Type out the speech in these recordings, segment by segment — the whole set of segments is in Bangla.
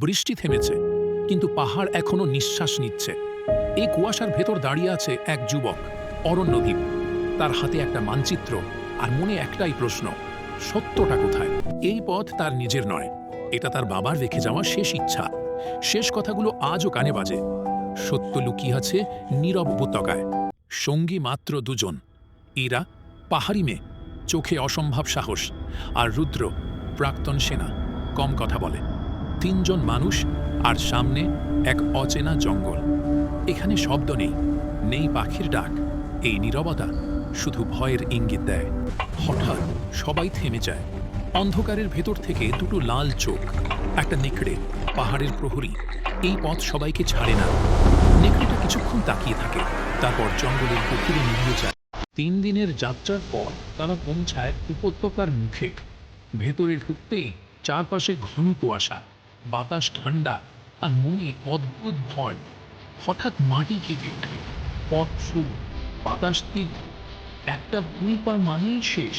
বৃষ্টি থেমেছে, কিন্তু পাহাড় এখনো নিঃশ্বাস নিচ্ছে। এই কুয়াশার ভেতর দাঁড়িয়ে আছে এক যুবক, অরণ্যদীপ। তার হাতে একটা মানচিত্র, আর মনে একটাই প্রশ্ন, সত্যটা কোথায়? এই পথ তার নিজের নয়, এটা তার বাবার রেখে যাওয়া শেষ ইচ্ছা। শেষ কথাগুলো আজও কানে বাজে। সত্য লুকিয়ে আছে নীরব উপত্যকায়। সঙ্গী মাত্র দুজন, এরা পাহাড়ি মেয়ে, চোখে অসম্ভব সাহস, আর রুদ্র, প্রাক্তন সেনা, কম কথা বলে। তিনজন মানুষ, আর সামনে এক অচেনা জঙ্গল। এখানে শব্দ নেই, নেই পাখির ডাক। এই নীরবতা শুধু ভয়ের ইঙ্গিত দেয়। হঠাৎ সবাই থেমে যায়। অন্ধকারের ভেতর থেকে দুটো লাল চোখ, একটা নেকড়ে, পাহাড়ের প্রহরী। এই পথ সবাইকে ছাড়ে না। নেকড়েটা কিছুক্ষণ তাকিয়ে থাকে, তারপর জঙ্গলের গভীরে মিলিয়ে যায়। 3 দিনের যাত্রার পর তারা পৌঁছায় উপত্যকার মুখে। ভেতরে ঢুকতেই চারপাশে ঘন কুয়াশা, বাতাস ঠান্ডা, আর মনে অদ্ভুত ভয়। হঠাৎ মাটি কেঁপে ওঠে, পথ শুরু, বাতাস তীব্র। একটা ভুল পা মানেই শেষ,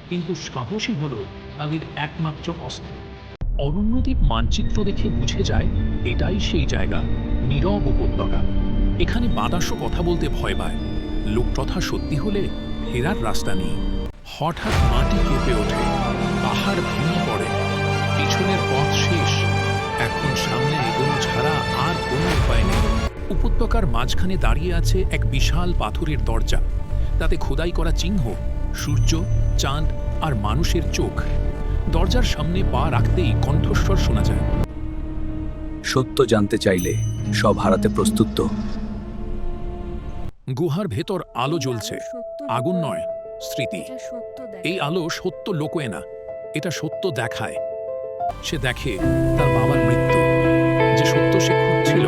কিন্তু সাহসী হলো তাদের একমাত্র অস্ত্র। অরণ্যদ্বীপ মানচিত্র দেখে বুঝে যায় এটাই সেই জায়গা, নীরব উপত্যকা। এখানে বাতাসও কথা বলতে ভয় পায়। লোককথা সত্যি হলে ফেরার রাস্তা নেই। হঠাৎ মাটি কেঁপে ওঠে, পাহাড় ভেঙে পড়ে। পিছনের পথ শেষ, এখন সামনে এগোনো ছাড়া আর কোনো উপায় নেই। উপত্যকার মাঝখানে দাঁড়িয়ে আছে এক বিশাল পাথরের দরজা। তাতে খোদাই করা চিহ্ন, সূর্য, চাঁদ আর মানুষের চোখ। দরজার সামনে পা রাখতেই কণ্ঠস্বর শোনা যায়, সত্য জানতে চাইলে সব হারাতে প্রস্তুত তো? গুহার ভেতর আলো জ্বলছে, আগুন নয়, স্মৃতি। এই আলো সত্য লোকোয় না, এটা সত্য দেখায়। সে দেখে তার বাবার মৃত্যু। যে সত্য সে খুঁজছিল,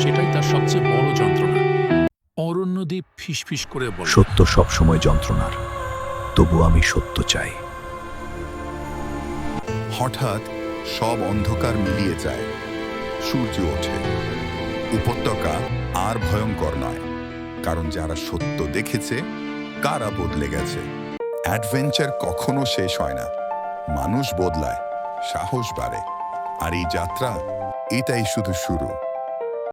সেটাই তার সবচেয়ে বড় যন্ত্রণা। অরণ্যদ্বীপ ফিসফিস করে বলে, সত্য সবসময় যন্ত্রণার, তবু আমি সত্য চাই। হঠাৎ সব অন্ধকার মিলিয়ে যায়, সূর্য ওঠে। উপত্যকা আর ভয়ঙ্কর নয়, কারণ যারা সত্য দেখেছে কারা বদলে গেছে। অ্যাডভেঞ্চার কখনো শেষ হয় না, মানুষ বদলায়, সাহস বাড়ে, আর এই যাত্রা এটাই শুধু শুরু।